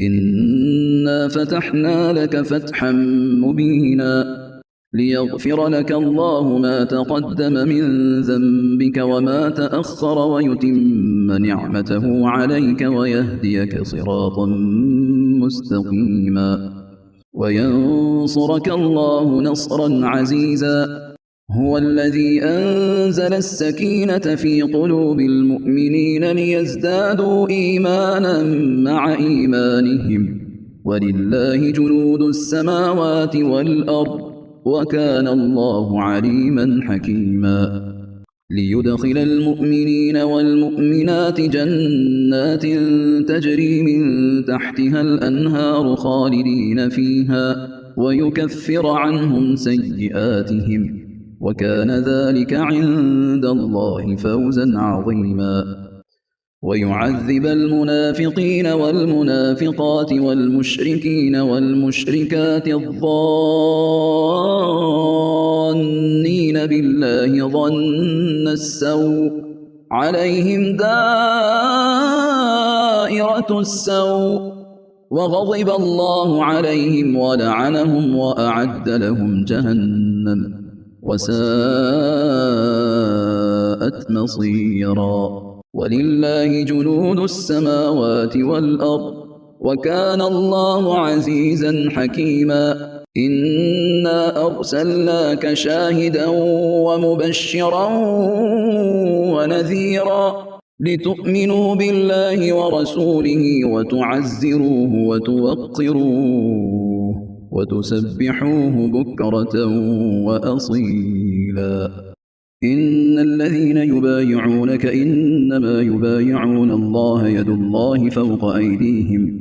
إنا فتحنا لك فتحا مبينا ليغفر لك الله ما تقدم من ذنبك وما تأخر ويتم نعمته عليك ويهديك صراطا مستقيما وينصرك الله نصرا عزيزا هو الذي أنزل السكينة في قلوب المؤمنين ليزدادوا إيمانا مع إيمانهم ولله جنود السماوات والأرض وكان الله عليما حكيما ليدخل المؤمنين والمؤمنات جنات تجري من تحتها الأنهار خالدين فيها ويكفر عنهم سيئاتهم وكان ذلك عند الله فوزا عظيما ويعذب المنافقين والمنافقات والمشركين والمشركات الظانين بالله ظن السوء عليهم دائرة السوء وغضب الله عليهم ولعنهم وأعد لهم جهنم وساءت مصيرا ولله جنود السماوات والأرض وكان الله عزيزا حكيما إنا أرسلناك شاهدا ومبشرا ونذيرا لتؤمنوا بالله ورسوله وتعزروه وتوقروه وتسبحوه بكرة وأصيلا إن الذين يبايعونك إنما يبايعون الله يد الله فوق أيديهم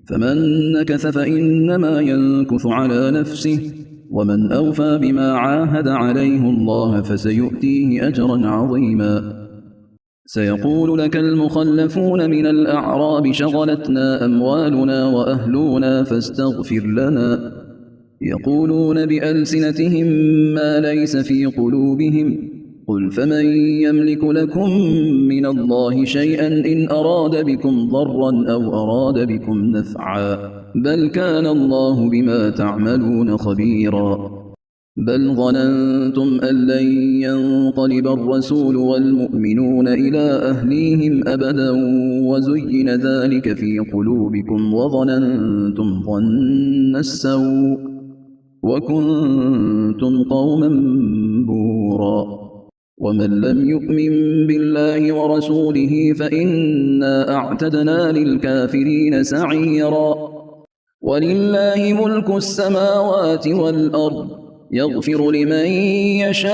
فمن نكث فإنما ينكث على نفسه ومن أوفى بما عاهد عليه الله فسيؤتيه أجرا عظيما سيقول لك المخلفون من الأعراب شغلتنا أموالنا وأهلنا فاستغفر لنا يقولون بألسنتهم ما ليس في قلوبهم قل فمن يملك لكم من الله شيئا إن أراد بكم ضرا أو أراد بكم نفعا بل كان الله بما تعملون خبيرا بل ظننتم أن لن ينقلب الرسول والمؤمنون إلى أهليهم أبدا وزين ذلك في قلوبكم وظننتم ظن السوء وكنتم قوما بورا ومن لم يؤمن بالله ورسوله فإنا أعتدنا للكافرين سعيرا ولله ملك السماوات والأرض يغفر لمن يشاء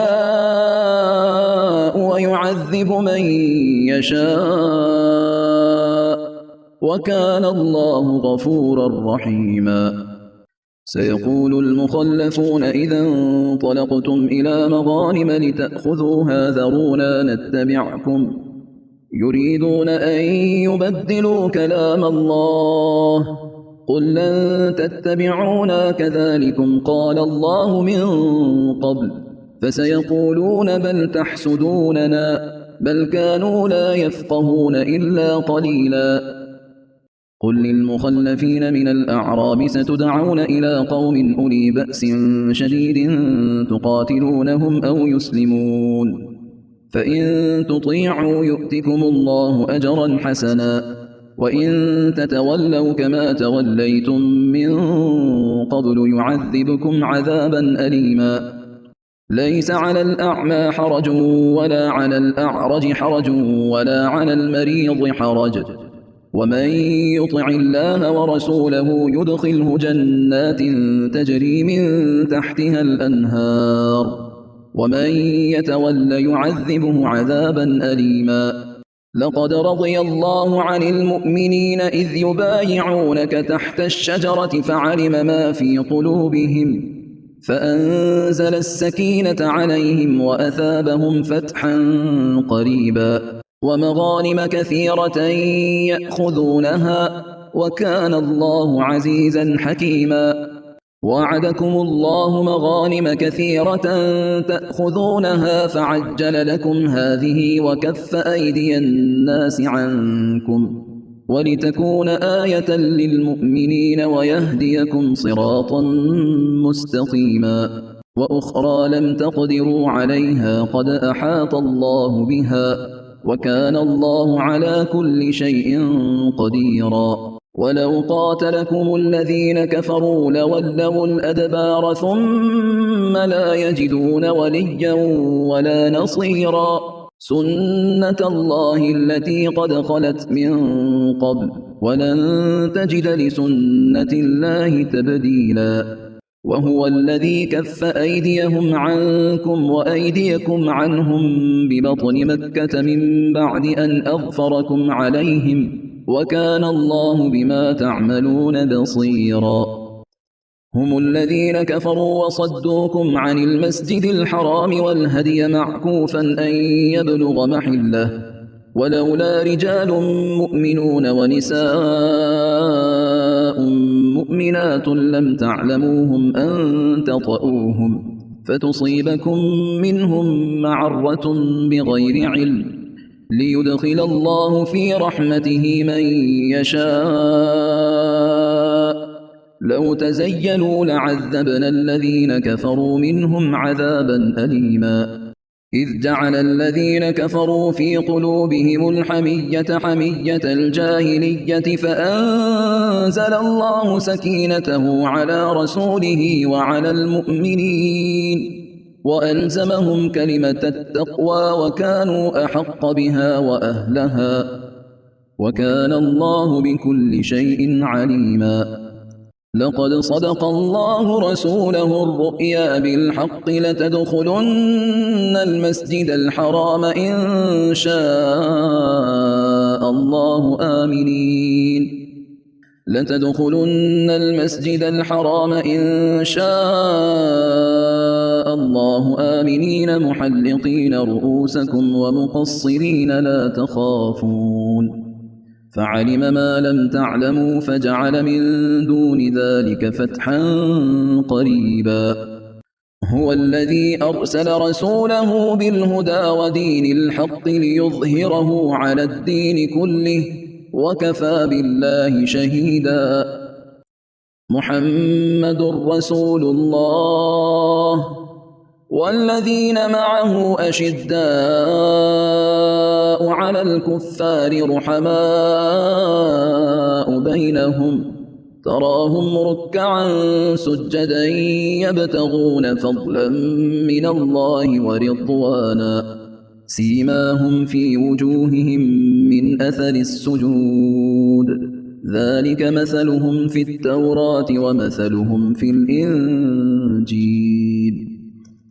ويعذب من يشاء وكان الله غفورا رحيما سيقول المخلفون إذا انطلقتم إلى مغانم لتأخذوها ذرونا نتبعكم يريدون أن يبدلوا كلام الله قل لن تتبعونا كذلكم قال الله من قبل فسيقولون بل تحسدوننا بل كانوا لا يفقهون إلا قليلا قل للمخلفين من الأعراب ستدعون إلى قوم أولي بأس شديد تقاتلونهم أو يسلمون فإن تطيعوا يؤتكم الله أجرا حسنا وإن تتولوا كما توليتم من قبل يعذبكم عذابا أليما ليس على الأعمى حرج ولا على الأعرج حرج ولا على المريض حرج ومن يطع الله ورسوله يدخله جنات تجري من تحتها الأنهار ومن يتول يعذبه عذابا أليما لقد رضي الله عن المؤمنين إذ يبايعونك تحت الشجرة فعلم ما في قلوبهم فأنزل السكينة عليهم وأثابهم فتحا قريبا ومغانم كثيرة يأخذونها وكان الله عزيزا حكيما وعدكم الله مغانم كثيرة تأخذونها فعجل لكم هذه وكف أيدي الناس عنكم ولتكون آية للمؤمنين ويهديكم صراطا مستقيما وأخرى لم تقدروا عليها قد أحاط الله بها وكان الله على كل شيء قديرا ولو قاتلكم الذين كفروا لولوا الأدبار ثم لا يجدون وليا ولا نصيرا سنة الله التي قد خلت من قبل ولن تجد لسنة الله تبديلا وهو الذي كف أيديهم عنكم وأيديكم عنهم ببطن مكة من بعد أن أغفركم عليهم وكان الله بما تعملون بصيرا هم الذين كفروا وصدوكم عن المسجد الحرام والهدي معكوفا أن يبلغ محله ولولا رجال مؤمنون ونساء مؤمنات لم تعلموهم أن تطؤوهم فتصيبكم منهم معرة بغير علم ليدخل الله في رحمته من يشاء لو تزيلوا لعذبنا الذين كفروا منهم عذابا أليما إذ جعل الذين كفروا في قلوبهم الحمية حمية الجاهلية فأنزل الله سكينته على رسوله وعلى المؤمنين وألزمهم كلمة التقوى وكانوا أحق بها وأهلها وكان الله بكل شيء عليما لقد صدق الله رسوله الرؤيا بالحق لتدخلن المسجد الحرام إن شاء الله آمنين لتدخلن المسجد الحرام إن شاء الله آمنين محلقين رؤوسكم ومقصرين لا تخافون فعلم ما لم تعلموا فجعل من دون ذلك فتحا قريبا هو الذي أرسل رسوله بالهدى ودين الحق ليظهره على الدين كله وكفى بالله شهيدا محمد رسول الله والذين معه أشداء على الكفار رحماء بينهم تراهم ركعا سجدا يبتغون فضلا من الله ورضوانا سيماهم في وجوههم من أثر السجود ذلك مثلهم في التوراة ومثلهم في الإنجيل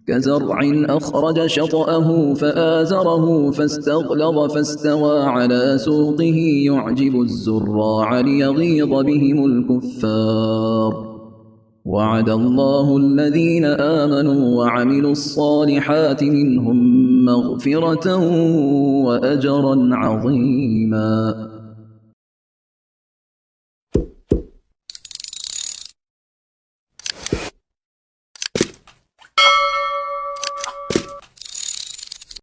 كزرع أخرج شطأه فآزره فاستغلظ فاستوى على سوقه يعجب الزراع ليغيظ بهم الكفار وعد الله الذين آمنوا وعملوا الصالحات منهم مغفرة وأجرا عظيما